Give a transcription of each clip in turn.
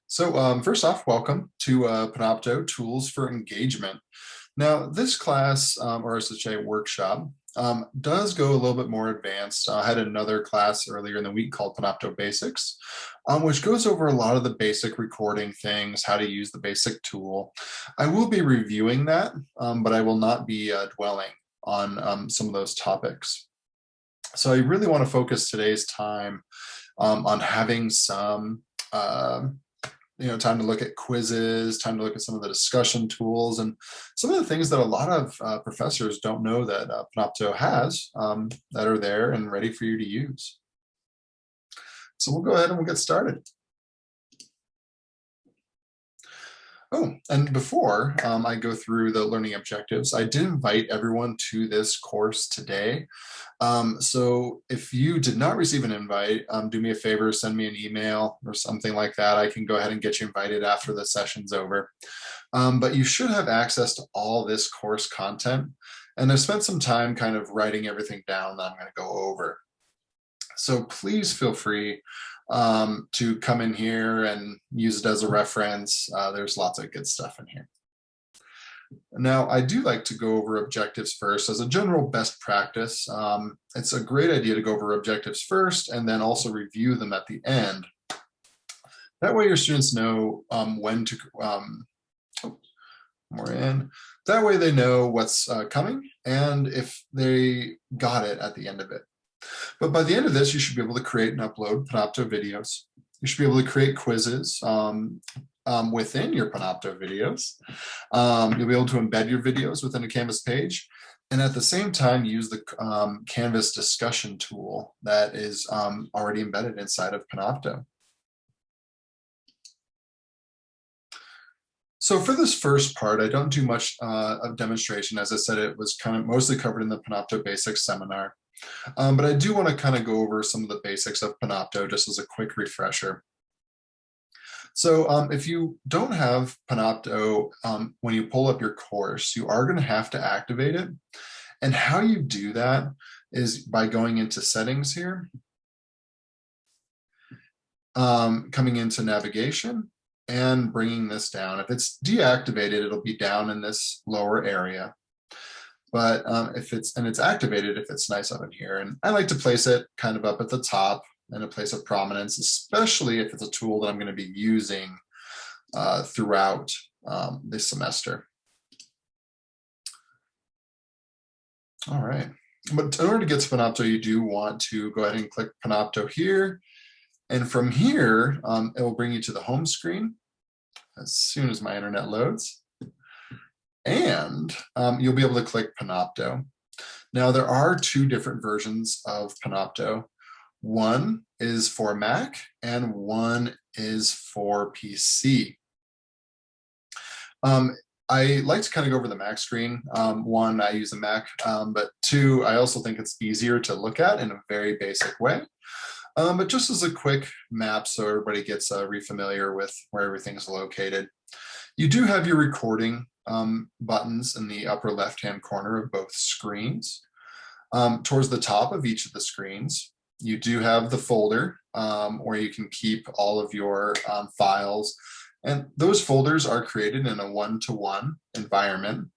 First off, welcome to Panopto Tools for Engagement. Now, this class, or I should say workshop, does go a little bit more advanced. I had another class earlier in the week called Panopto Basics, which goes over a lot of the basic recording things, how to use the basic tool. I will be reviewing that, but I will not be dwelling on some of those topics. So I really want to focus today's time on having some time to look at quizzes, time to look at some of the discussion tools, and some of the things that a lot of professors don't know that Panopto has that are there and ready for you to use. So we'll go ahead and we'll get started. Oh, and before I go through the learning objectives, I did invite everyone to this course today. So if you did not receive an invite, do me a favor, send me an email or something like that. I can go ahead and get you invited after the session's over. But you should have access to all this course content. And I've spent some time kind of writing everything down that I'm going to go over. So please feel free to come in here and use it as a reference. There's lots of good stuff in here. Now, I do like to go over objectives first as a general best practice. It's a great idea to go over objectives first and then also review them at the end. That way your students know when to, more in. That way they know what's coming and if they got it at the end of it. But by the end of this, you should be able to create and upload Panopto videos. You should be able to create quizzes within your Panopto videos. You'll be able to embed your videos within a Canvas page. And at the same time, use the Canvas discussion tool that is already embedded inside of Panopto. So for this first part, I don't do much of demonstration. As I said, it was kind of mostly covered in the Panopto Basics seminar. But I do want to kind of go over some of the basics of Panopto just as a quick refresher. So if you don't have Panopto, when you pull up your course, you are going to have to activate it. And how you do that is by going into settings here, coming into navigation and bringing this down. If it's deactivated, it'll be down in this lower area. But if it's activated, if it's nice up in here, and I like to place it kind of up at the top in a place of prominence, especially if it's a tool that I'm going to be using throughout this semester. All right, but in order to get to Panopto, you do want to go ahead and click Panopto here. And from here, it will bring you to the home screen as soon as my internet loads. And you'll be able to click Panopto. Now, there are two different versions of Panopto. One is for Mac and one is for PC. I like to kind of go over the Mac screen. One, I use a Mac, but two, I also think it's easier to look at in a very basic way. But just as a quick map so everybody gets re-familiar with where everything's located. You do have your recording buttons in the upper left-hand corner of both screens. Towards the top of each of the screens, you do have the folder where you can keep all of your files. And those folders are created in a one-to-one environment,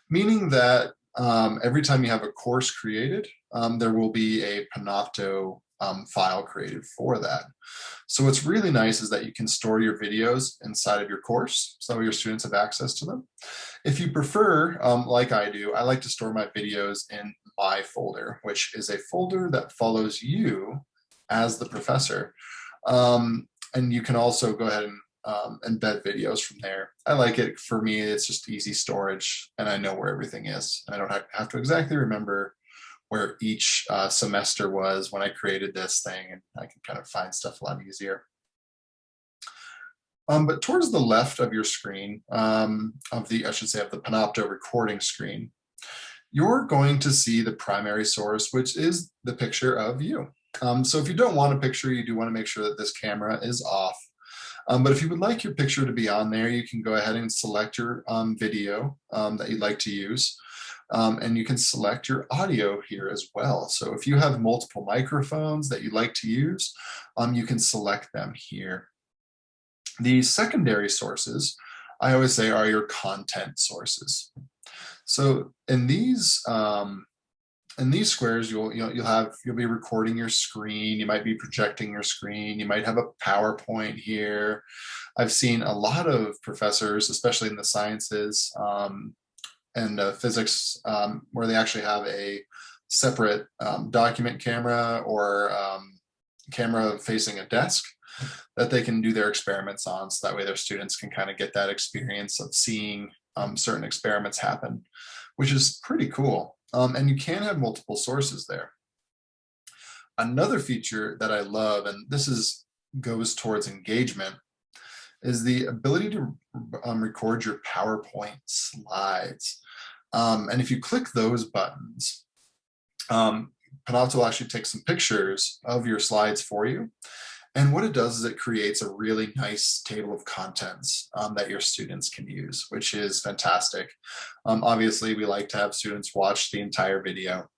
meaning that every time you have a course created, there will be a Panopto file created for that. So what's really nice is that you can store your videos inside of your course so your students have access to them. If you prefer, like I do, I like to store my videos in my folder, which is a folder that follows you as the professor. And you can also go ahead and embed videos from there. I like it. For me, it's just easy storage and I know where everything is. I don't have to exactly remember where each semester was when I created this thing, and I can kind of find stuff a lot easier. But towards the left of your screen, of the Panopto recording screen, you're going to see the primary source, which is the picture of you. So if you don't want a picture, you do want to make sure that this camera is off. But if you would like your picture to be on there, you can go ahead and select your video that you'd like to use. And you can select your audio here as well. So if you have multiple microphones that you'd like to use, you can select them here. The secondary sources, I always say, are your content sources. So in these squares, you'll be recording your screen. You might be projecting your screen. You might have a PowerPoint here. I've seen a lot of professors, especially in the sciences and physics, where they actually have a separate document camera or camera facing a desk that they can do their experiments on. So that way their students can kind of get that experience of seeing certain experiments happen, which is pretty cool. And you can have multiple sources there. Another feature that I love, and goes towards engagement, is the ability to record your PowerPoint slides. And if you click those buttons, Panopto will actually take some pictures of your slides for you. And what it does is it creates a really nice table of contents that your students can use, which is fantastic. Obviously, we like to have students watch the entire video.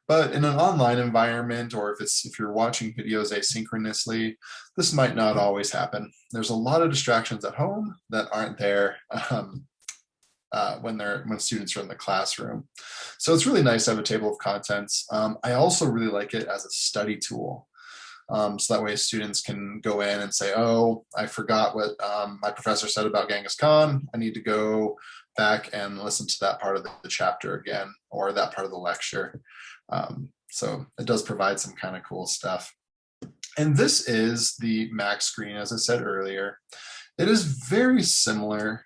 But in an online environment, or if you're watching videos asynchronously, this might not always happen. There's a lot of distractions at home that aren't there when students are in the classroom. So it's really nice to have a table of contents. I also really like it as a study tool. So that way students can go in and say, oh, I forgot what my professor said about Genghis Khan. I need to go back and listen to that part of the chapter again, or that part of the lecture. So it does provide some kind of cool stuff. And this is the Mac screen, as I said earlier. It is very similar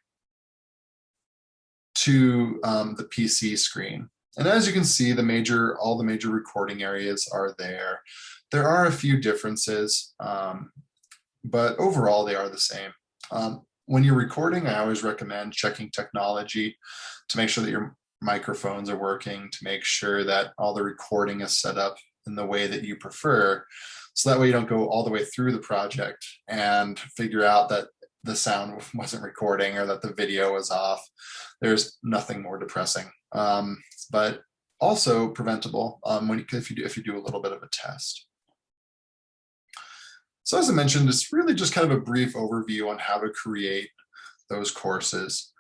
to the PC screen. And as you can see, all the major recording areas are there. There are a few differences, but overall they are the same. When you're recording, I always recommend checking technology to make sure that your microphones are working, to make sure that all the recording is set up in the way that you prefer. So that way you don't go all the way through the project and figure out that the sound wasn't recording or that the video was off. There's nothing more depressing, but also preventable if you do a little bit of a test. So as I mentioned, it's really just kind of a brief overview on how to create those courses.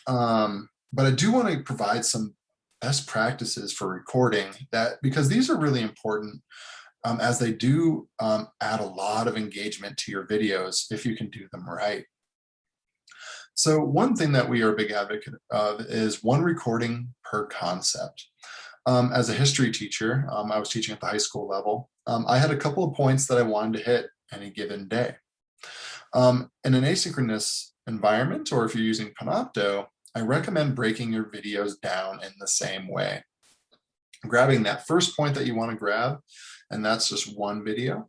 But I do want to provide some best practices for recording, because these are really important, as they do add a lot of engagement to your videos if you can do them right. So one thing that we are a big advocate of is one recording per concept. As a history teacher, I was teaching at the high school level. I had a couple of points that I wanted to hit any given day. In an asynchronous environment, or if you're using Panopto, I recommend breaking your videos down in the same way. Grabbing that first point that you want to grab, and that's just one video,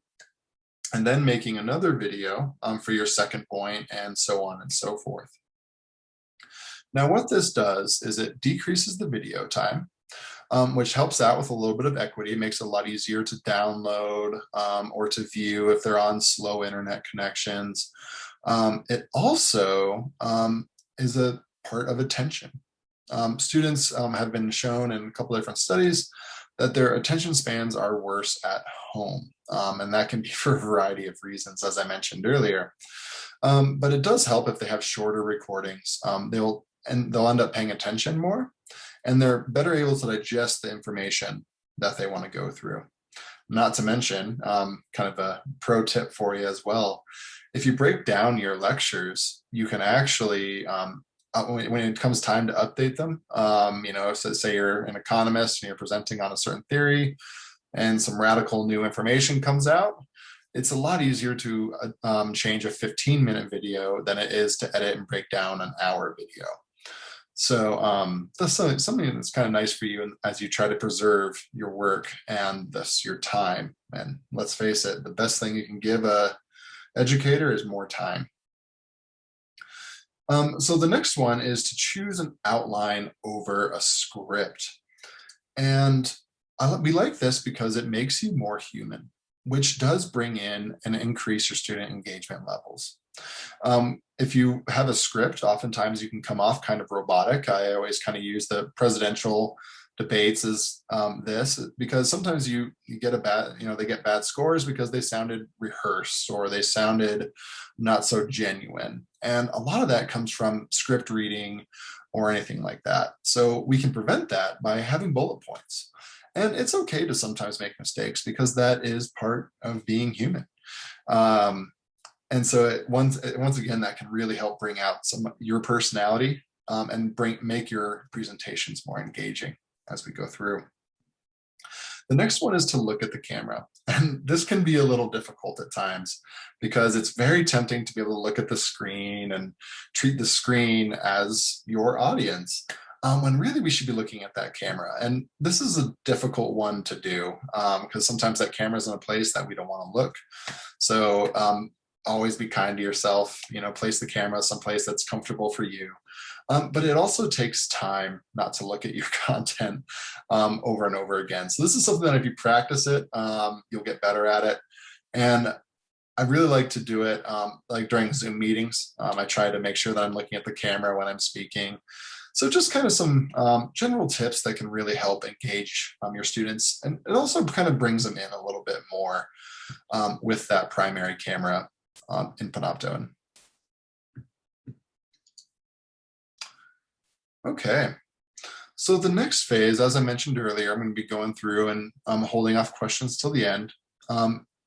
and then making another video for your second point, and so on and so forth. Now, what this does is it decreases the video time, which helps out with a little bit of equity. It makes it a lot easier to download or to view if they're on slow internet connections. It also is a part of attention. Students have been shown in a couple of different studies that their attention spans are worse at home. And that can be for a variety of reasons, as I mentioned earlier. But it does help if they have shorter recordings. They'll end up paying attention more, and they're better able to digest the information that they want to go through. Not to mention, kind of a pro tip for you as well, if you break down your lectures, you can actually, when it comes time to update them, so say you're an economist and you're presenting on a certain theory and some radical new information comes out, it's a lot easier to change a 15-minute video than it is to edit and break down an hour video. So that's something that's kind of nice for you as you try to preserve your work and thus your time. And let's face it, the best thing you can give a educator is more time. So the next one is to choose an outline over a script. And we like this because it makes you more human, which does bring in and increase your student engagement levels. If you have a script, oftentimes you can come off kind of robotic. I always kind of use the presidential debates is this, because sometimes you get a bad, they get bad scores because they sounded rehearsed or they sounded not so genuine. And a lot of that comes from script reading or anything like that. So we can prevent that by having bullet points. And it's okay to sometimes make mistakes because that is part of being human. And so once again, that can really help bring out your personality and make your presentations more engaging as we go through. The next one is to look at the camera. And this can be a little difficult at times because it's very tempting to be able to look at the screen and treat the screen as your audience, when really we should be looking at that camera. And this is a difficult one to do because sometimes that camera is in a place that we don't want to look. So always be kind to yourself, place the camera someplace that's comfortable for you. But it also takes time not to look at your content over and over again. So this is something that if you practice it, you'll get better at it. And I really like to do it like during Zoom meetings. I try to make sure that I'm looking at the camera when I'm speaking. So just kind of some general tips that can really help engage your students. And it also kind of brings them in a little bit more with that primary camera in Panopto. Okay, so the next phase, as I mentioned earlier, I'm going to be going through and holding off questions till the end.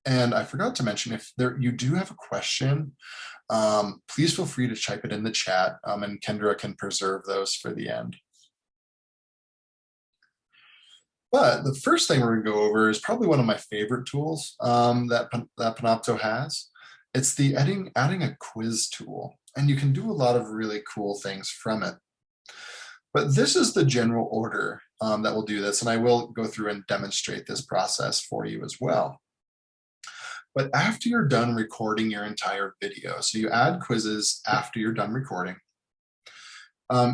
And I forgot to mention, if you do have a question, please feel free to type it in the chat, and Kendra can preserve those for the end. But the first thing we're going to go over is probably one of my favorite tools that Panopto has. It's the adding a quiz tool, and you can do a lot of really cool things from it. But this is the general order that will do this, and I will go through and demonstrate this process for you as well. But after you're done recording your entire video, so you add quizzes after you're done recording,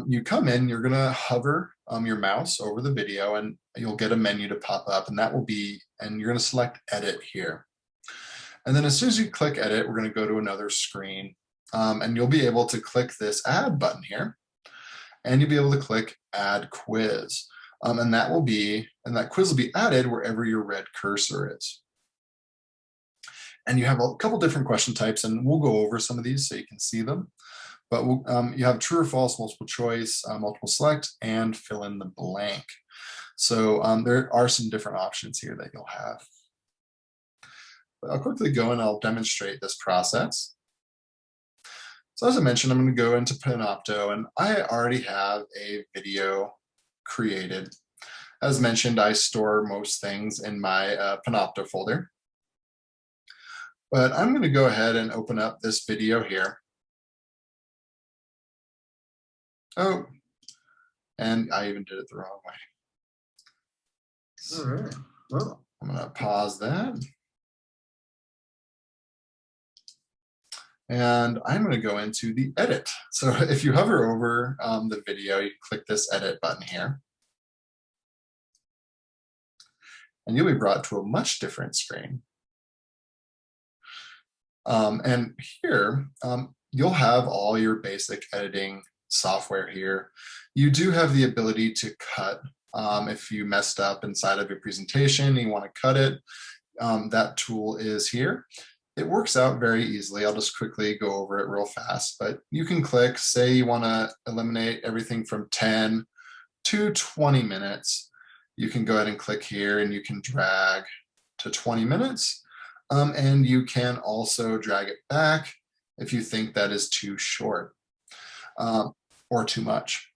you come in, you're gonna hover your mouse over the video and you'll get a menu to pop up, and you're gonna select edit here. And then as soon as you click edit, we're gonna go to another screen, and you'll be able to click this add button here, and you'll be able to click add quiz. And that quiz will be added wherever your red cursor is. And you have a couple different question types, and we'll go over some of these so you can see them. But you have true or false, multiple choice, multiple select, and fill in the blank. So there are some different options here that you'll have. But I'll quickly go and I'll demonstrate this process. So as I mentioned, I'm going to go into Panopto, and I already have a video created. As mentioned, I store most things in my Panopto folder. But I'm going to go ahead and open up this video here. Oh, and I even did it the wrong way. All right. Well, I'm going to pause that. And I'm going to go into the edit. So if you hover over the video, you click this edit button here. And you'll be brought to a much different screen. And here, you'll have all your basic editing software here. You do have the ability to cut if you messed up inside of your presentation, you want to cut it. That tool is here. It works out very easily. I'll just quickly go over it real fast, but you can click, say you want to eliminate everything from 10 to 20 minutes. You can go ahead and click here and you can drag to 20 minutes. And you can also drag it back if you think that is too short or too much.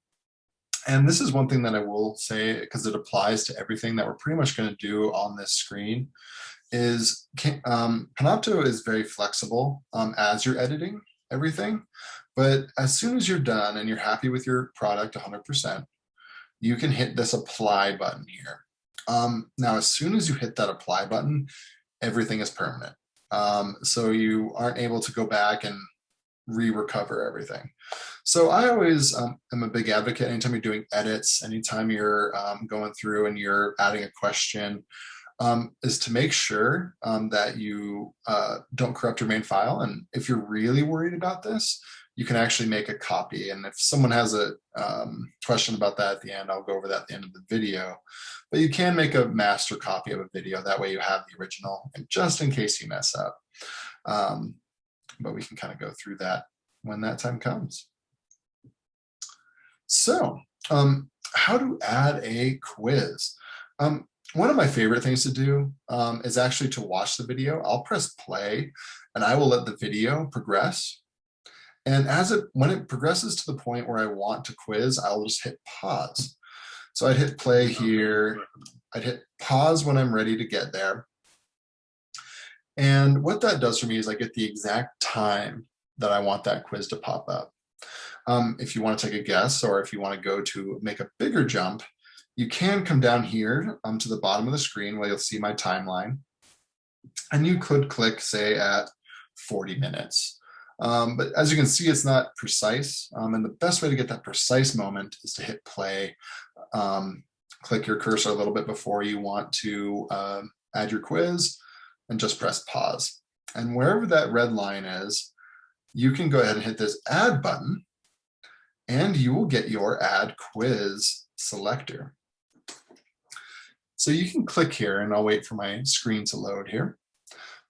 And this is one thing that I will say, because it applies to everything that we're pretty much going to do on this screen, is Panopto is very flexible as you're editing everything. But as soon as you're done and you're happy with your product 100%, you can hit this apply button here. Now, as soon as you hit that apply button, everything is permanent. So you aren't able to go back and re-recover everything. So I always am a big advocate anytime you're doing edits, anytime you're going through and you're adding a question, is to make sure that you don't corrupt your main file. And if you're really worried about this, you can actually make a copy. And if someone has a question about that at the end, I'll go over that at the end of the video. But you can make a master copy of a video. That way you have the original, and just in case you mess up. But we can kind of go through that when that time comes. So how to add a quiz. One of my favorite things to do is actually to watch the video. I'll press play and I will let the video progress. And when it progresses to the point where I want to quiz, I'll just hit pause. So I'd hit play here. I'd hit pause when I'm ready to get there. And what that does for me is I get the exact time that I want that quiz to pop up. If you want to take a guess, or if you want to go to make a bigger jump, you can come down here to the bottom of the screen where you'll see my timeline. And you could click, say, at 40 minutes. But as you can see, it's not precise. And the best way to get that precise moment is to hit play. Click your cursor a little bit before you want to add your quiz, and just press pause. And wherever that red line is, you can go ahead and hit this add button, and you will get your add quiz selector. So you can click here, and I'll wait for my screen to load here.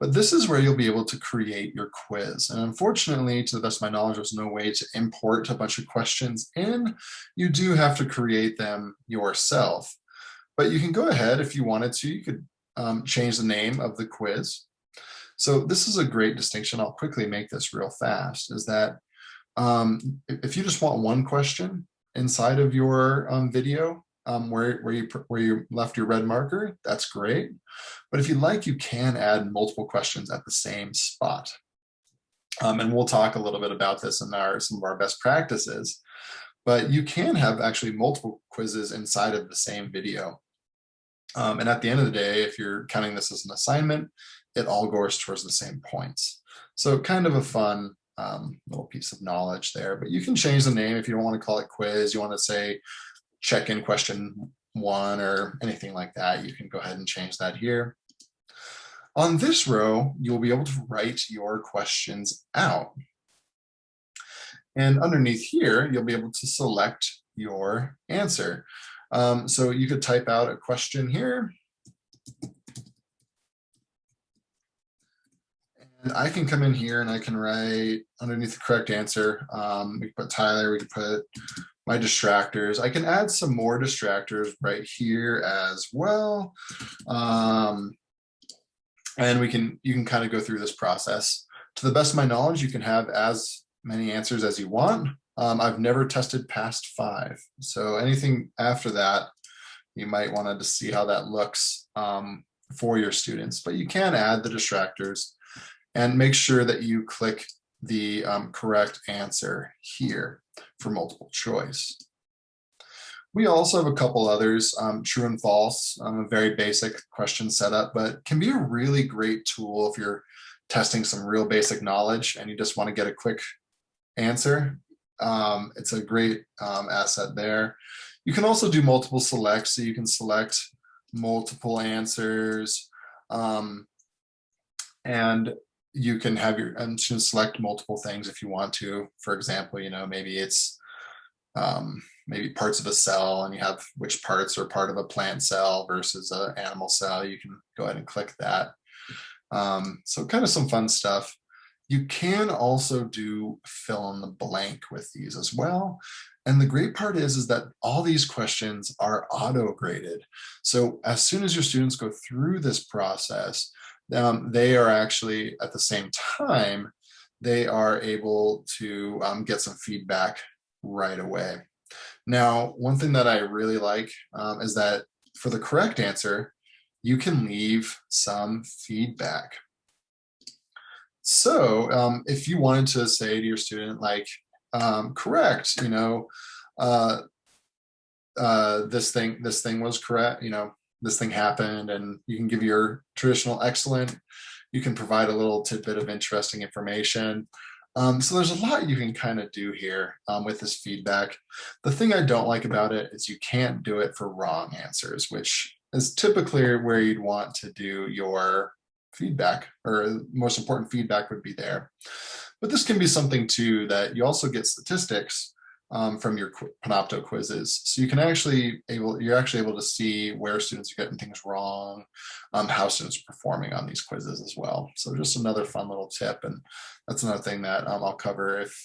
But this is where you'll be able to create your quiz. And unfortunately, to the best of my knowledge, there's no way to import a bunch of questions in. You do have to create them yourself. But you can go ahead if you wanted to. You could change the name of the quiz. So this is a great distinction. I'll quickly make this real fast, is that if you just want one question inside of your video, where you left your red marker, that's great. But if you like, you can add multiple questions at the same spot. And we'll talk a little bit about this in some of our best practices. But you can have actually multiple quizzes inside of the same video. And at the end of the day, if you're counting this as an assignment, it all goes towards the same points. So kind of a fun little piece of knowledge there. But you can change the name if you don't want to call it quiz. You want to say check-in question 1 or anything like that. You can go ahead and change that here. On this row, you'll be able to write your questions out. And underneath here, you'll be able to select your answer. So you could type out a question here. And I can come in here and I can write underneath the correct answer. We can put Tyler, we can put my distractors. I can add some more distractors right here as well. And you can kind of go through this process. To the best of my knowledge, you can have as many answers as you want. I've never tested past 5. So anything after that, you might want to see how that looks for your students. But you can add the distractors and make sure that you click the correct answer here for multiple choice. We also have a couple others, true and false, a very basic question setup, but can be a really great tool if you're testing some real basic knowledge and you just want to get a quick answer. It's a great asset there. You can also do multiple selects, so you can select multiple answers, and you can have your students select multiple things if you want to. For example, maybe it's maybe parts of a cell, and you have which parts are part of a plant cell versus an animal cell. You can go ahead and click that. So kind of some fun stuff. You can also do fill in the blank with these as well. And the great part is that all these questions are auto-graded. So as soon as your students go through this process, they are actually, at the same time, they are able to get some feedback right away. Now, one thing that I really like is that for the correct answer, you can leave some feedback. So if you wanted to say to your student, like, correct, this thing was correct, this thing happened, and you can give your traditional excellent. You can provide a little tidbit of interesting information. So there's a lot you can kind of do here with this feedback. The thing I don't like about it is you can't do it for wrong answers, which is typically where you'd want to do your feedback, or most important feedback would be there. But this can be something too that you also get statistics from your Panopto quizzes. So you can you're actually able to see where students are getting things wrong, how students are performing on these quizzes as well. So just another fun little tip. And that's another thing that I'll cover if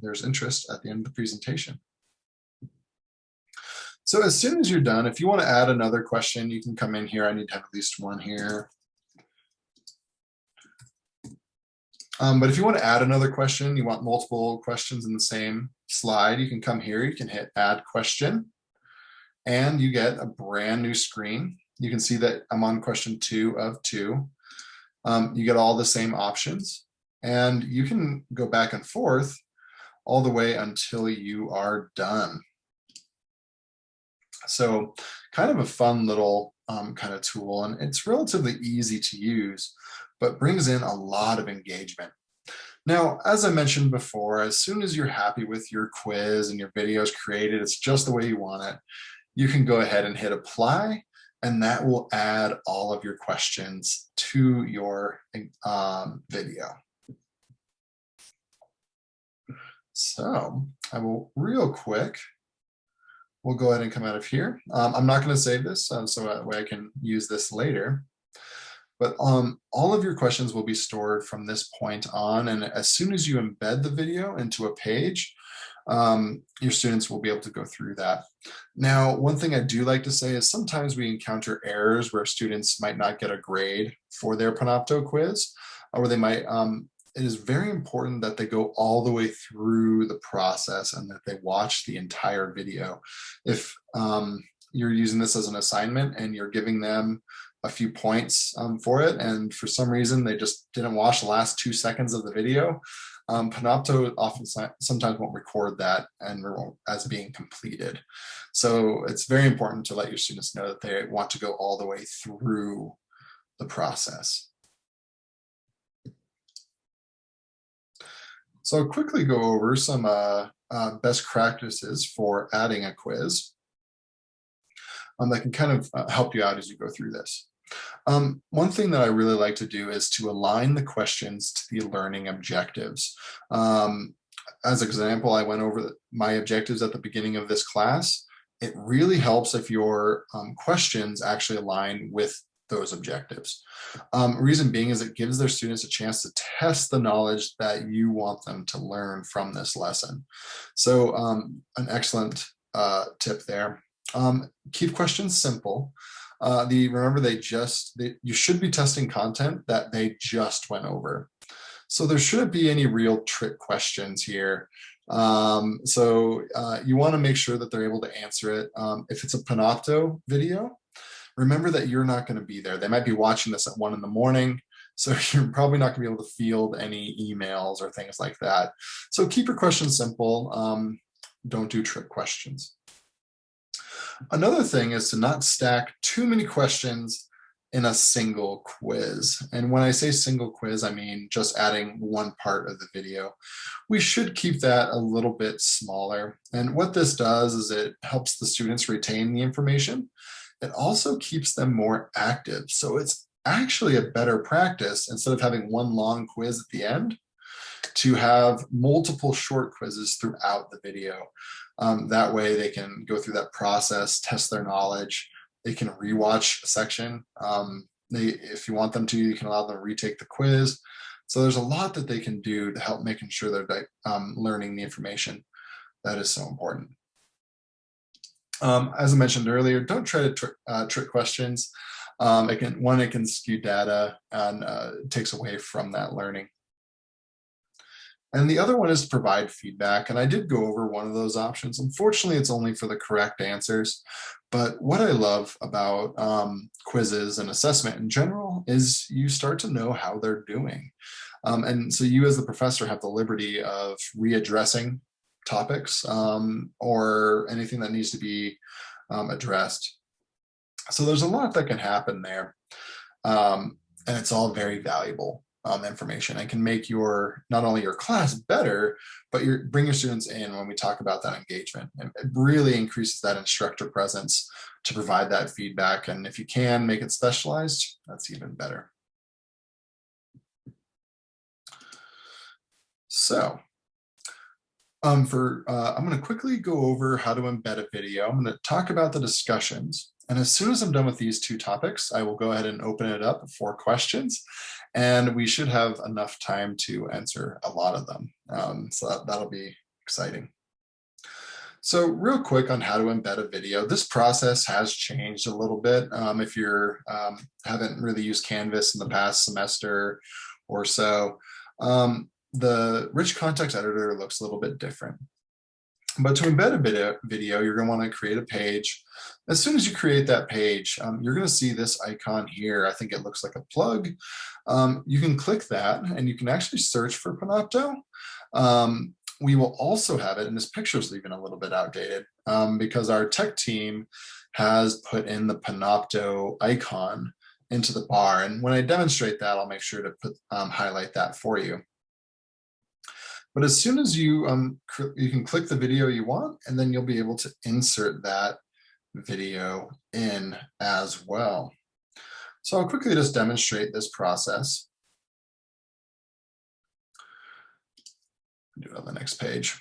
there's interest at the end of the presentation. So as soon as you're done, if you want to add another question, you can come in here. I need to have at least one here. But if you want to add another question, you want multiple questions in the same slide, you can come here, you can hit add question, and you get a brand new screen. You can see that I'm on question 2 of 2. You get all the same options, and you can go back and forth all the way until you are done. So kind of a fun little kind of tool, and it's relatively easy to use, but brings in a lot of engagement. Now, as I mentioned before, as soon as you're happy with your quiz and your video is created, it's just the way you want it, you can go ahead and hit apply, and that will add all of your questions to your video. So I will real quick, we'll go ahead and come out of here. I'm not going to save this so that way I can use this later. But all of your questions will be stored from this point on. And as soon as you embed the video into a page, your students will be able to go through that. Now, one thing I do like to say is sometimes we encounter errors where students might not get a grade for their Panopto quiz, or they might, it is very important that they go all the way through the process and that they watch the entire video. If you're using this as an assignment and you're giving them a few points for it, and for some reason they just didn't watch the last 2 seconds of the video, Panopto sometimes won't record that and as being completed. So it's very important to let your students know that they want to go all the way through the process. So I'll quickly go over some best practices for adding a quiz that can kind of help you out as you go through this. One thing that I really like to do is to align the questions to the learning objectives. As an example, I went over my objectives at the beginning of this class. It really helps if your questions actually align with those objectives. Reason being is it gives their students a chance to test the knowledge that you want them to learn from this lesson. So an excellent tip there. Keep questions simple. Remember, you should be testing content that they just went over. So there shouldn't be any real trick questions here. You want to make sure that they're able to answer it. If it's a Panopto video, remember that you're not going to be there. They might be watching this at 1 in the morning, so you're probably not going to be able to field any emails or things like that. So keep your questions simple. Don't do trick questions. Another thing is to not stack too many questions in a single quiz. And when I say single quiz, I mean just adding one part of the video. We should keep that a little bit smaller. And what this does is it helps the students retain the information. It also keeps them more active. So it's actually a better practice, instead of having one long quiz at the end, to have multiple short quizzes throughout the video. That way they can go through that process, test their knowledge. They can rewatch a section. If you want them to, you can allow them to retake the quiz. So there's a lot that they can do to help making sure they're learning the information that is so important. As I mentioned earlier, don't try to trick questions. It can skew data and takes away from that learning. And the other one is to provide feedback. And I did go over one of those options. Unfortunately, it's only for the correct answers. But what I love about quizzes and assessment in general is you start to know how they're doing. And so you as the professor have the liberty of readdressing topics or anything that needs to be addressed. So there's a lot that can happen there. And it's all very valuable information, and can make not only your class better, but bring your students in when we talk about that engagement. And it really increases that instructor presence to provide that feedback. And if you can make it specialized, that's even better. So I'm going to quickly go over how to embed a video. I'm going to talk about the discussions. And as soon as I'm done with these two topics, I will go ahead and open it up for questions. And we should have enough time to answer a lot of them. So that'll be exciting. So real quick on how to embed a video, this process has changed a little bit. If you haven't really used Canvas in the past semester or so, the rich context editor looks a little bit different. But to embed a video, you're going to want to create a page. As soon as you create that page, you're going to see this icon here. I think it looks like a plug. You can click that and you can actually search for Panopto. We will also have it, and this picture is even a little bit outdated because our tech team has put in the Panopto icon into the bar. And when I demonstrate that, I'll make sure to highlight that for you. But as soon as you can click the video you want, and then you'll be able to insert that video in as well. So I'll quickly just demonstrate this process. Do it on the next page.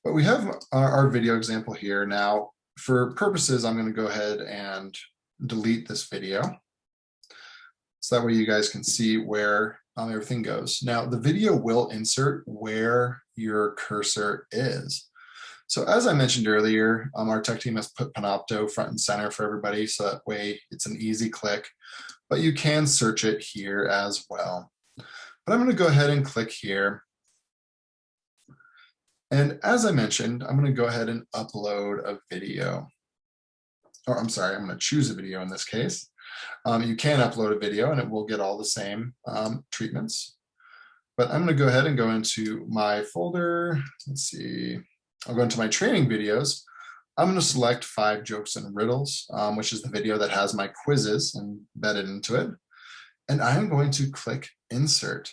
But we have our video example here. Now, for purposes, I'm going to go ahead and delete this video. So that way you guys can see where everything goes. Now, the video will insert where your cursor is. So as I mentioned earlier, our tech team has put Panopto front and center for everybody, so that way it's an easy click, but you can search it here as well. But I'm going to go ahead and click here. And as I mentioned, I'm going to go ahead and upload a video. Or I'm sorry, I'm going to choose a video in this case. You can upload a video and it will get all the same treatments. But I'm going to go ahead and go into my folder. Let's see. I'll go into my training videos. I'm going to select 5 Jokes and Riddles, which is the video that has my quizzes embedded into it. And I'm going to click Insert.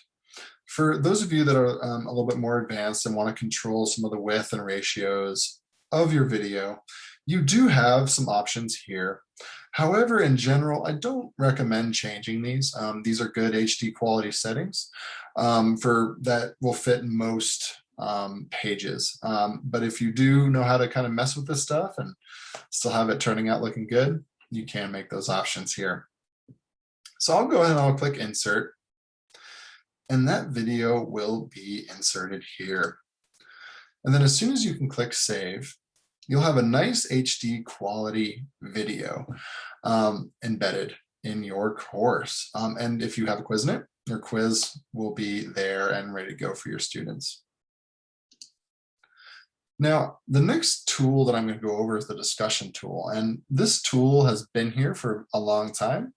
For those of you that are a little bit more advanced and want to control some of the width and ratios of your video, you do have some options here. However, in general, I don't recommend changing these. These are good HD quality settings that will fit most pages. But if you do know how to kind of mess with this stuff and still have it turning out looking good, you can make those options here. So I'll go ahead and I'll click Insert. And that video will be inserted here. And then as soon as you can click Save, you'll have a nice HD quality video embedded in your course. And if you have a quiz in it, your quiz will be there and ready to go for your students. Now, the next tool that I'm going to go over is the discussion tool. And this tool has been here for a long time,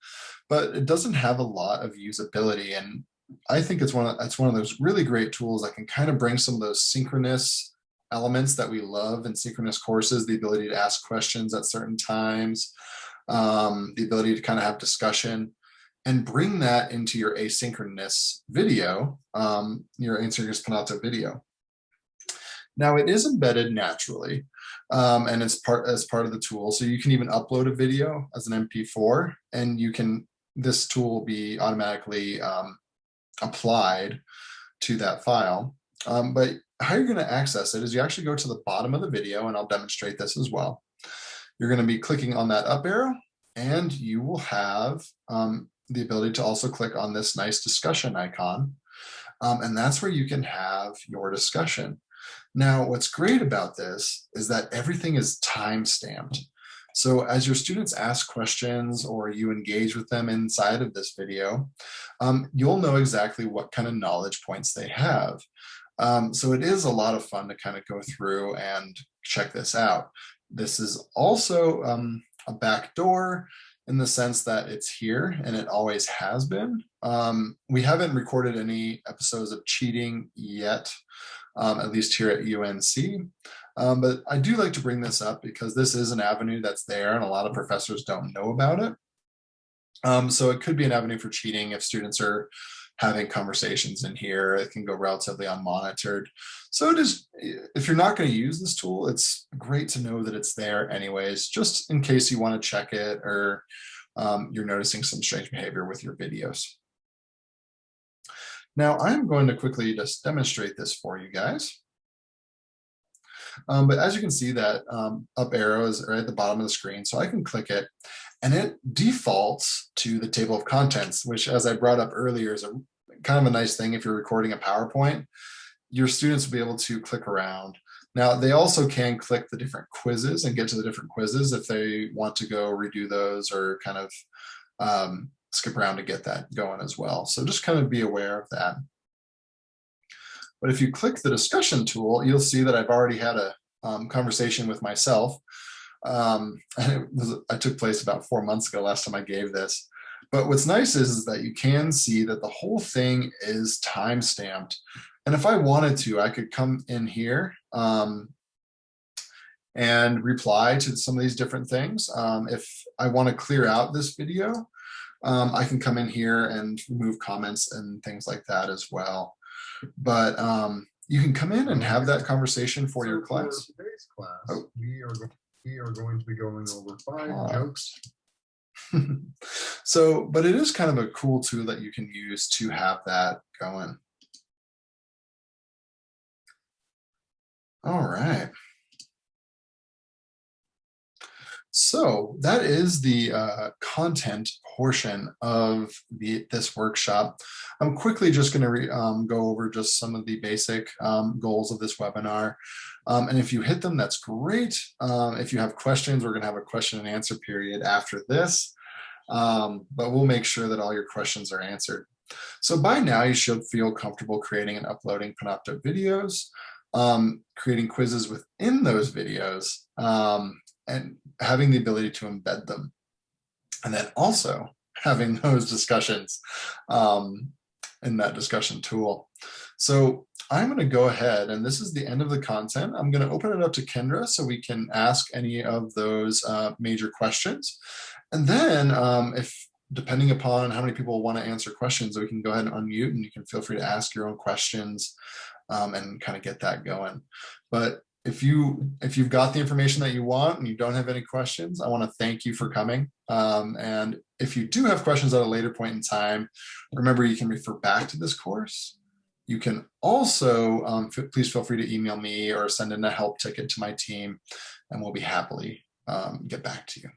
but it doesn't have a lot of usability. And I think it's one of those really great tools that can kind of bring some of those synchronous elements that we love in synchronous courses, the ability to ask questions at certain times, the ability to kind of have discussion, and bring that into your asynchronous video, your asynchronous Panopto video. Now it is embedded naturally, and it's as part of the tool. So you can even upload a video as an MP4, and this tool will be automatically applied to that file. But how you're going to access it is you actually go to the bottom of the video, and I'll demonstrate this as well. You're going to be clicking on that up arrow, and you will have the ability to also click on this nice discussion icon. And that's where you can have your discussion. Now, what's great about this is that everything is time-stamped. So as your students ask questions or you engage with them inside of this video, you'll know exactly what kind of knowledge points they have. So it is a lot of fun to kind of go through and check this out. This is also a backdoor in the sense that it's here and it always has been. We haven't recorded any episodes of cheating yet, at least here at UNC. But I do like to bring this up because this is an avenue that's there and a lot of professors don't know about it. So it could be an avenue for cheating if students are having conversations in here. It can go relatively unmonitored. So it is, if you're not going to use this tool, it's great to know that it's there anyways, just in case you want to check it or you're noticing some strange behavior with your videos. Now I'm going to quickly just demonstrate this for you guys. But as you can see, that up arrow is right at the bottom of the screen. So I can click it and it defaults to the table of contents, which, as I brought up earlier, is a kind of a nice thing if you're recording a PowerPoint. Your students will be able to click around. Now, they also can click the different quizzes and get to the different quizzes if they want to go redo those or kind of skip around to get that going as well. So just kind of be aware of that. But if you click the discussion tool, you'll see that I've already had a conversation with myself. And I took place about 4 months ago, last time I gave this. But what's nice is that you can see that the whole thing is time stamped. And if I wanted to, I could come in here and reply to some of these different things. If I want to clear out this video, I can come in here and remove comments and things like that as well. But you can come in and have that conversation for your class. For today's class, we are going to be going over 5 jokes. So, but it is kind of a cool tool that you can use to have that going. All right. So that is the content portion of this workshop. I'm quickly just going to go over just some of the basic goals of this webinar. And if you hit them, that's great. If you have questions, we're going to have a question and answer period after this. But we'll make sure that all your questions are answered. So by now, you should feel comfortable creating and uploading Panopto videos, creating quizzes within those videos, and having the ability to embed them. And then also having those discussions in that discussion tool. So I'm going to go ahead, and this is the end of the content. I'm going to open it up to Kendra so we can ask any of those major questions. And then if, depending upon how many people want to answer questions, we can go ahead and unmute and you can feel free to ask your own questions and kind of get that going. But if you've got the information that you want and you don't have any questions, I want to thank you for coming. And if you do have questions at a later point in time, remember you can refer back to this course. You can also, please feel free to email me or send in a help ticket to my team, and we'll be happily get back to you.